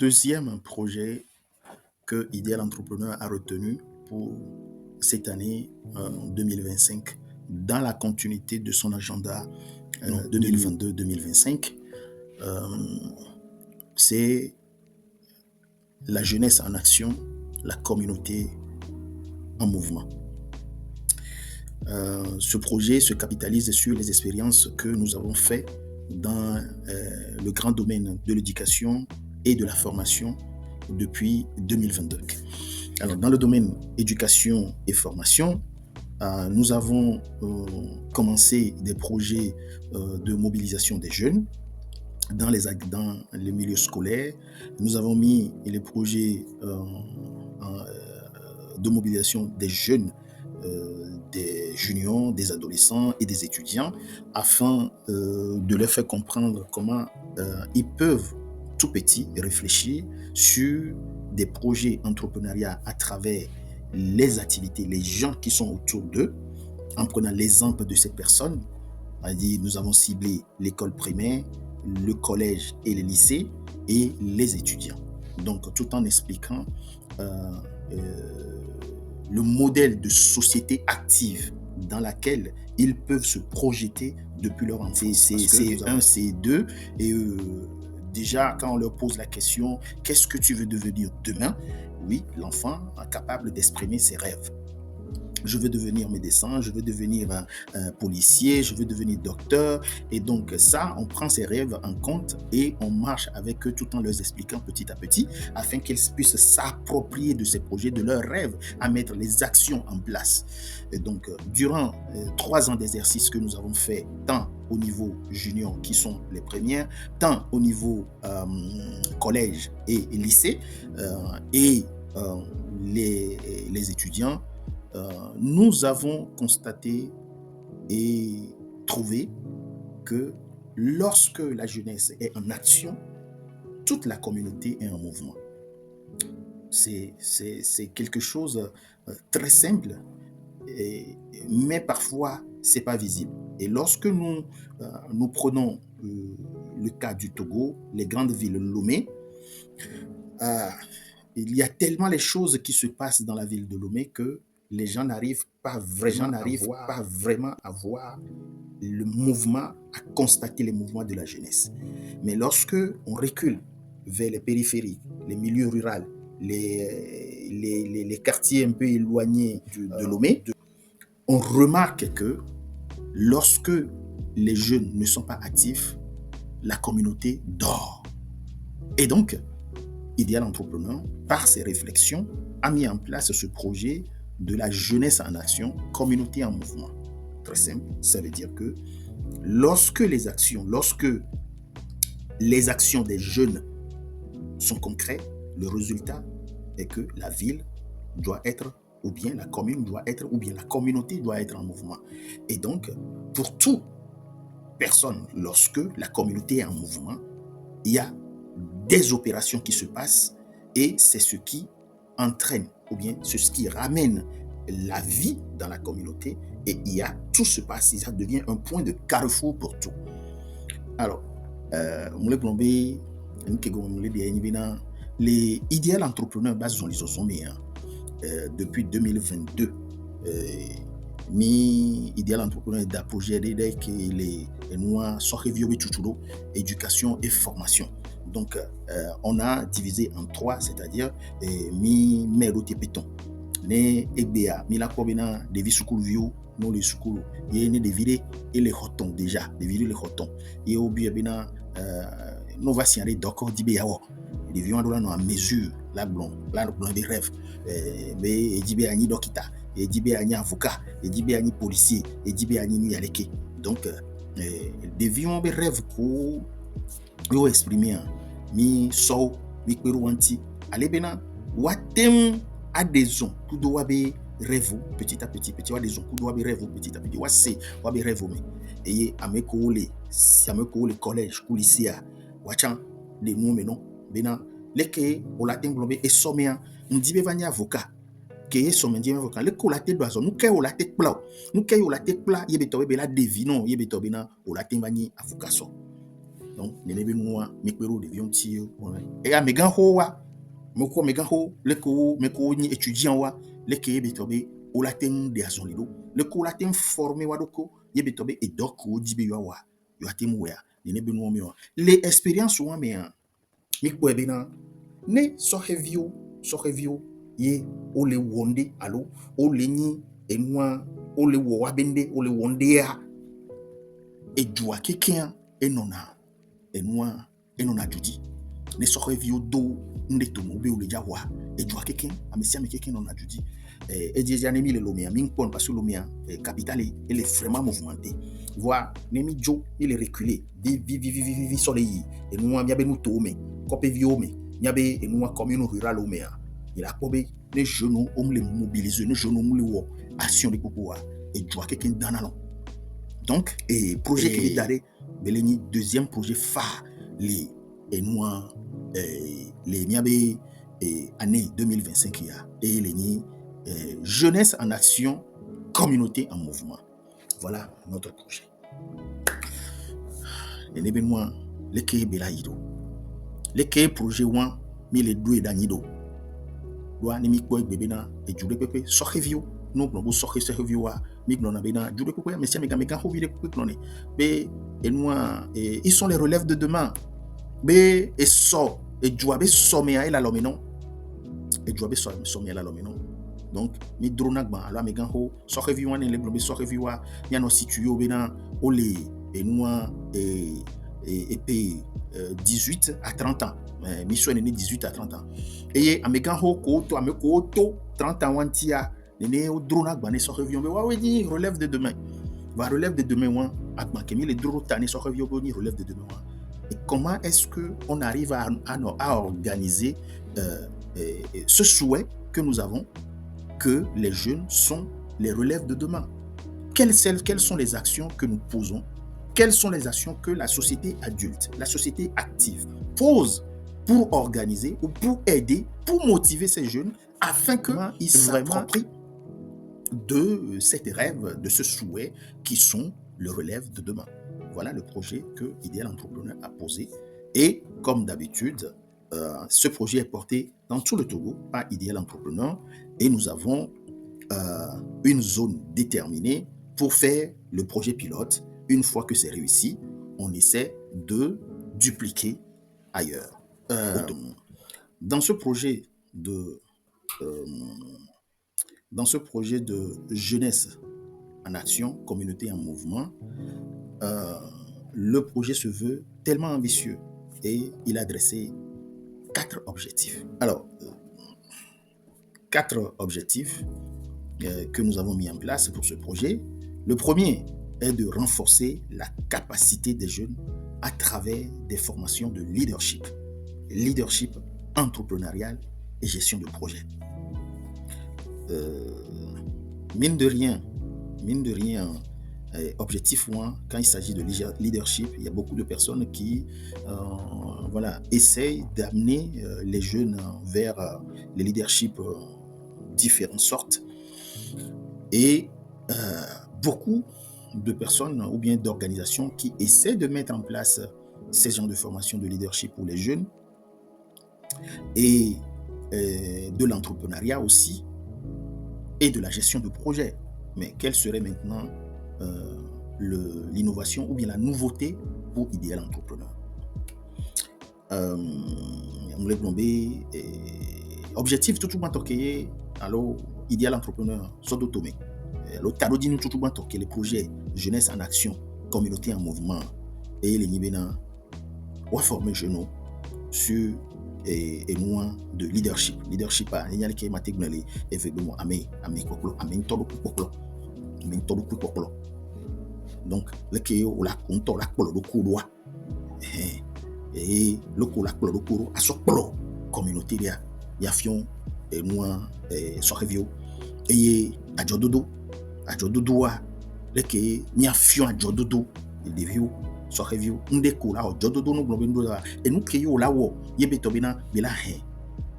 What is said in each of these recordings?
deuxième projet que Ideal Entrepreneur a retenu pour cette année 2025, dans la continuité de son agenda 2022-2025, c'est la jeunesse en action, la communauté en mouvement. Ce projet se capitalise sur les expériences que nous avons faites dans le grand domaine de l'éducation et de la formation depuis 2022. Alors, dans le domaine éducation et formation, nous avons commencé des projets de mobilisation des jeunes dans les milieux scolaires. Nous avons mis les projets de mobilisation des jeunes, des juniors, des adolescents et des étudiants, afin de leur faire comprendre comment ils peuvent tout petits réfléchir sur des projets entrepreneuriaux à travers les activités, les gens qui sont autour d'eux, en prenant l'exemple de ces personnes. Nous avons ciblé l'école primaire, le collège et le lycée et les étudiants. Donc, tout en expliquant le modèle de société active dans laquelle ils peuvent se projeter depuis leur enfance. C'est un, c'est deux. Et déjà, quand on leur pose la question, qu'est-ce que tu veux devenir demain? Oui, l'enfant est capable d'exprimer ses rêves. Je veux devenir médecin, je veux devenir policier, je veux devenir docteur. Et donc ça, on prend ces rêves en compte et on marche avec eux tout en leur expliquant petit à petit afin qu'ils puissent s'approprier de ces projets, de leurs rêves, à mettre les actions en place. Et donc, durant 3 ans d'exercice que nous avons fait, tant au niveau junior, qui sont les premières, tant au niveau collège et lycée, et les étudiants, nous avons constaté et trouvé que lorsque la jeunesse est en action, toute la communauté est en mouvement. C'est quelque chose de très simple, mais parfois, ce n'est pas visible. Et lorsque nous prenons le cas du Togo, les grandes villes Lomé, il y a tellement les choses qui se passent dans la ville de Lomé que les gens n'arrivent pas vraiment à voir le mouvement, à constater les mouvements de la jeunesse. Mais lorsque on recule vers les périphéries, les milieux ruraux, les quartiers un peu éloignés de Lomé, on remarque que lorsque les jeunes ne sont pas actifs, la communauté dort. Et donc, Ideal Entrepreneur, par ses réflexions, a mis en place ce projet de la jeunesse en action, communauté en mouvement. Très simple, ça veut dire que lorsque les actions des jeunes sont concrètes, le résultat est que la ville doit être, ou bien la commune doit être, ou bien la communauté doit être en mouvement. Et donc, pour toute personne, lorsque la communauté est en mouvement, il y a des opérations qui se passent et c'est ce qui entraîne, ou bien c'est ce qui ramène la vie dans la communauté, et il y a tout se passe, ça devient un point de carrefour pour tout. Alors, les idéal entrepreneurs basent les sommet depuis 2022. Mi idéal entrepreneur da projet que les noirs sont reviewés tout éducation et formation. Donc, on a divisé en 3, c'est-à-dire mi mero péton. Ne EBA, mi la kobina de visukulu view, non les sukulu, yé ne de virer et les hotons déjà, de virer les hotons. Yé obi bina, nous va signer d'accord d'IBAO. Les vieux ont en mesure, la blonde des rêves, mais d'IBA ni dokita, et d'IBA ni avocat, et d'IBA ni policier, et d'IBA ni aleke. Donc, des vieux ont des rêves pour exprimer, mi so, mi kweruanti, allez bena, watem adhésion, tout doit be rêve petit à petit, adhésion, tout doit be rêve petit à petit, wasse, doit be rêve, et ameko le collège, lycée, wachan, les noms, mais non, bena, leke, au latin globé, et somméen, on dit bevani avocat, que somméen dit avocat, le colate doison, nous kay au latin plat, yebetobe bela devino, yebetobe na, au latin vani avocat so. donc nene be noa mi kpero de vion ti et a megan ho wa moko megan ho le ko ni étudiant wa le ke be tobe o la tem de azolido le ko la tem formé wa doko ye be tobe e doko di be wa yo atem wa nene be no mi wa les expériences wa me mi ko be na ne so review ye o le wonde alo o le ni enwa o le wo wa bende o le wonde ya e jua keken enona enwa enona judi ne so review do nde to mo be o le jawa e jua keken amisia me keken nona judi et des années le lomia mi pon parce que lomia capitale elle est vraiment mouvementée voir nemi jo il est reculé vi soleil et nous a bien nous tomber copé viome nyabe et nous commune rurale omea il a probé les jeunes on les mobiliser les jeunes on les wo action de pouvoir et joie quelqu'un dans la donc et projet qui est d'aller beleni deuxième projet phare les et nous les nyabe année 2025 et les jeunesse en action, communauté en mouvement. Voilà notre projet. Les événements, les quais belaïdo. Les quais projet ouan, mi les doués d'anido. Doa ni mi quoi bébé na et jure pepe sorrevio. Nous plombons sorrevio wa mi glona bena jure pepe mais si mega hobi de pepe cloné. Bé et nous ils sont les relèves de demain. Bé et so et joabe somméa et la loménon. Et joabe somméa la loménon. Donc mi drona gba alors mi ganho so review wan le blombe so review wa ya no situé bena o le et noa et 18 à 30 ans mi so né 18 à 30 ans et mi ganho ko to 30 ans wantia né o drona gba ne so review be wa we di relève de demain va relève de demain wan agba ke mi le drona tane so review be ni relève de demain wan et comment est-ce que on arrive à organiser ce souhait que nous avons que les jeunes sont les relèves de demain. Quelles sont les actions que nous posons? Quelles sont les actions que la société adulte, la société active pose pour organiser ou pour aider, pour motiver ces jeunes afin qu'ils s'approprient de cette rêve, de ce souhait qui sont le relève de demain. Voilà le projet que Idéal Entrepreneur a posé. Et comme d'habitude, ce projet est porté dans tout le Togo par Idéal Entrepreneur et nous avons une zone déterminée pour faire le projet pilote. Une fois que c'est réussi, on essaie de dupliquer ailleurs. Dans ce projet de jeunesse en action, communauté en mouvement, le projet se veut tellement ambitieux et il a dressé 4 objectifs. Alors, 4 objectifs que nous avons mis en place pour ce projet. Le premier est de renforcer la capacité des jeunes à travers des formations de leadership entrepreneurial et gestion de projet. Mine de rien, objectif 1, quand il s'agit de leadership, il y a beaucoup de personnes qui essayent d'amener les jeunes vers les leaderships différentes sortes. Et beaucoup de personnes ou bien d'organisations qui essaient de mettre en place ces genres de formation de leadership pour les jeunes et de l'entrepreneuriat aussi et de la gestion de projet. Mais quelle serait maintenant l'innovation ou bien la nouveauté pour Idéal Entrepreneur? Objectif tout le monde alors Idéal Entrepreneur soit d'automé. Le tableau dit nous tout le monde les projets jeunesse en action, communauté en mouvement et les nibena ou former jeunes sur et moins de leadership à il qui m'a tégnalé effectivement donc le qui ou la compte la polo do kuwa et le ko la polo do kuro a sokolo communauté ya fion et moi so review et ajododo wa le qui nya fion ajododo il devio so review ndeko la ajododo no globendo et nous qui la wo yebe tobina bela he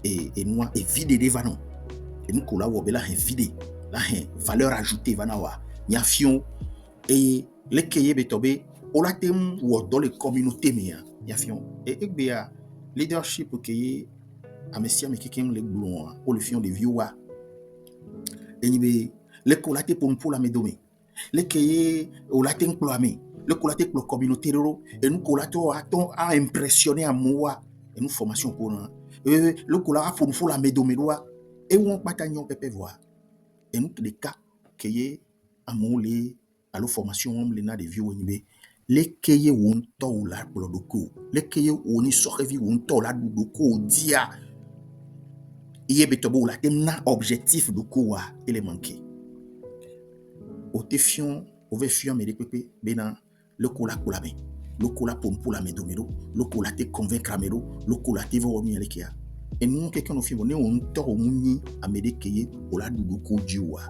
et moi et vide de vanon et nous ko la wo bela he vide la he valeur ajoutée vanawa nya fion et le qui yebe tobe on l'a thème ou dans les communautés mais y a fion et bien leadership qui a messia mais qui les blonds pour le fion de viewa et ni les colaté pour la médomé les qui au latin clamé le colaté pour la communauté et nous colato a impressionné à moi et nous formation pour le cola pour la médomé et on patagnon pepe voir et nous des cas qui à mon à la formation les na de vieux ni les keye won to la plodoko les keye woni sorevi won to la doko dia iye betobo la temna objectif de quoi il est manqué au tefion au vefion me de pepe bena le kola me le kola pour la medomero le kola te convaincre mero le kola te vo mi alekia et nous quelqu'un nous fait on to muni a me de keye o la doko diwa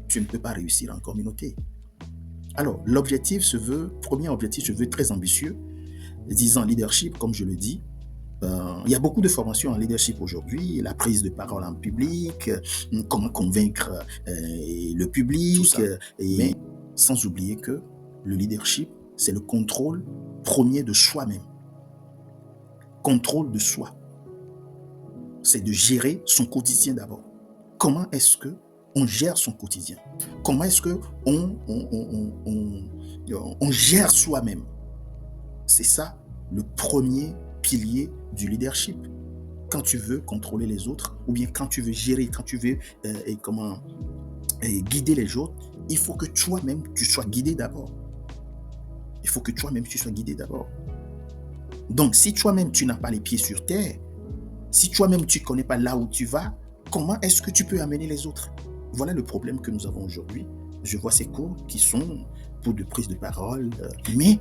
tu ne peux pas réussir en communauté. Alors, l'objectif se veut, premier objectif se veut très ambitieux, disant leadership, comme je le dis. Il y a beaucoup de formations en leadership aujourd'hui, la prise de parole en public, comment convaincre le public, mais sans oublier que le leadership, c'est le contrôle premier de soi-même. Contrôle de soi. C'est de gérer son quotidien d'abord. Comment est-ce que on gère son quotidien? Comment est-ce que on gère soi-même? C'est ça le premier pilier du leadership. Quand tu veux contrôler les autres, ou bien quand tu veux gérer, quand tu veux guider les autres, il faut que toi-même tu sois guidé d'abord. Il faut que toi-même tu sois guidé d'abord. Donc, si toi-même tu n'as pas les pieds sur terre, si toi-même tu ne connais pas là où tu vas, comment est-ce que tu peux amener les autres? Voilà le problème que nous avons aujourd'hui. Je vois ces cours qui sont pour de prise de parole. Mais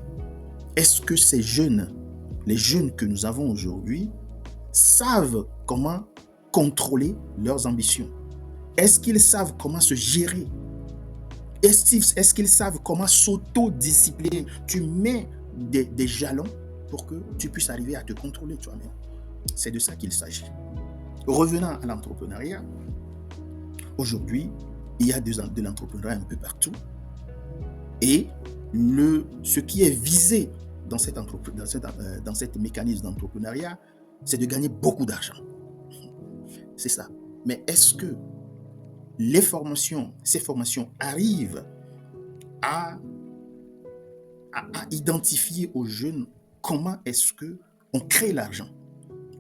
est-ce que ces jeunes, les jeunes que nous avons aujourd'hui, savent comment contrôler leurs ambitions? Est-ce qu'ils savent comment se gérer? Est-ce qu'ils savent comment s'auto-discipliner? Tu mets des jalons pour que tu puisses arriver à te contrôler toi-même. C'est de ça qu'il s'agit. Revenant à l'entrepreneuriat, aujourd'hui, il y a de l'entrepreneuriat un peu partout. Et ce qui est visé dans cette mécanisme d'entrepreneuriat, c'est de gagner beaucoup d'argent. C'est ça. Mais est-ce que ces formations arrivent à identifier aux jeunes comment est-ce qu'on crée l'argent?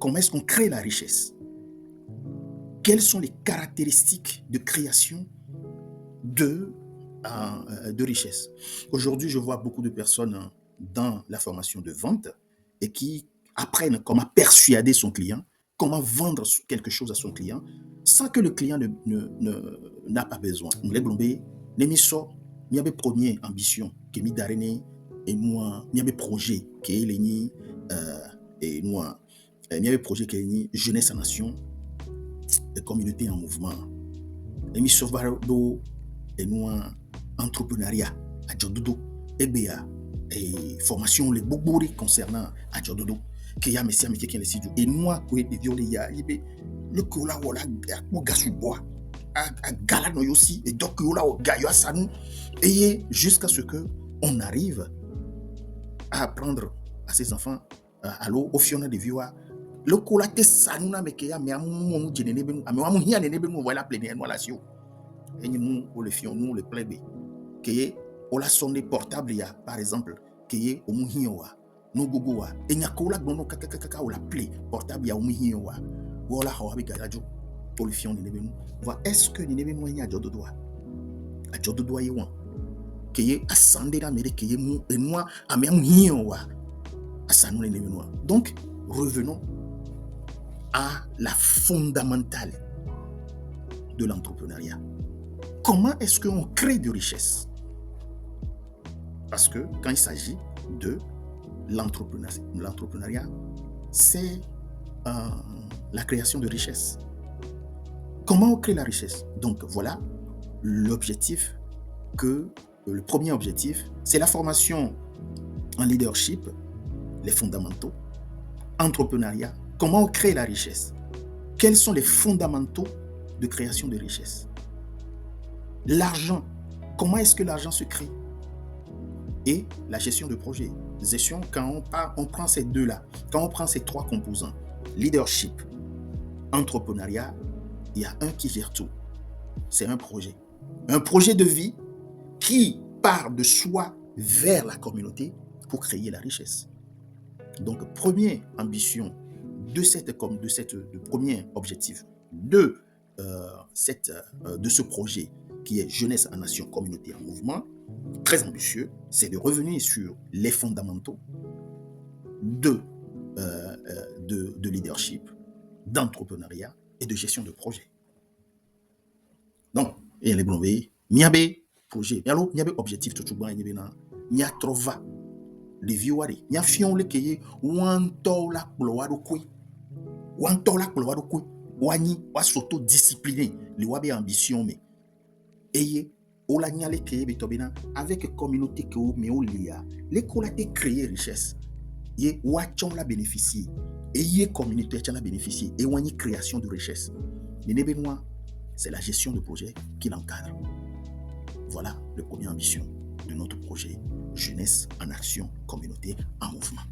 Comment est-ce qu'on crée la richesse? Quelles sont les caractéristiques de création de richesse? Aujourd'hui, je vois beaucoup de personnes dans la formation de vente et qui apprennent comment persuader son client, comment vendre quelque chose à son client sans que le client n'a pas besoin. Il y a une première ambition qui est d'arrêter et moi, il y a des projets qui est et moi, il y a des projets qui est jeunesse en nation, de communauté en mouvement. Et mi sauvegarde et nous entrepreneuriat à Djododo et BA et formation les beaucoup concernant à Djododo qui y a messia mais qui est le et nous quoi des violés ya le cola wala pour gasu bois à galano aussi et donc là au gaio ça nous et jusqu'à ce que on arrive à apprendre à ces enfants au fiona de vieux le cola te sanuna me ke ya me amu jenene benu ame amu hia nene benu voilà plein no la sio et nous le fion nous le plebe que on la sonde portable ya par exemple que o mu hia wa no gogo wa e nya kola gbono kaka o la play portable ya o mu hia wa wala hawa be garajo to le fion nene benu va est-ce que nene benu nya jodo doa ye won que ye asande na mere que ye mu e moi ame amu hia wa asanu nene benu. Donc revenons à la fondamentale de l'entrepreneuriat. Comment est-ce qu'on crée de richesse? Parce que quand il s'agit de l'entrepreneuriat, c'est la création de richesse. Comment on crée la richesse? Donc voilà l'objectif le premier objectif, c'est la formation en leadership, les fondamentaux, entrepreneuriat. Comment on crée la richesse? Quels sont les fondamentaux de création de richesse? L'argent. Comment est-ce que l'argent se crée? et la gestion de projet. Gestion, quand on prend ces deux-là, quand on prend ces trois composants, leadership, entrepreneuriat, il y a un qui gère tout. C'est un projet. Un projet de vie qui part de soi vers la communauté pour créer la richesse. Donc, première ambition de premier objectif de ce projet qui est Jeunesse en Action, Communauté en Mouvement, très ambitieux, c'est de revenir sur les fondamentaux de leadership, d'entrepreneuriat et de gestion de projet. Donc, il y a les bons il y a des projets, il y a des objectifs, il y a trop va. Les vieux, il y a fion le qui wanto la ploado kui, wani wa s'auto discipliner, les wabe ambition mais et ola nyale ke betobina avec communauté que mais o lia, les collaté créer richesse. Ye wachon la bénéficier et ye communauté la bénéficier et wani création de richesse. Les Benoît, c'est la gestion de projet qui l'encadre. Voilà la première ambition de notre projet Jeunesse en Action, Communauté en Mouvement.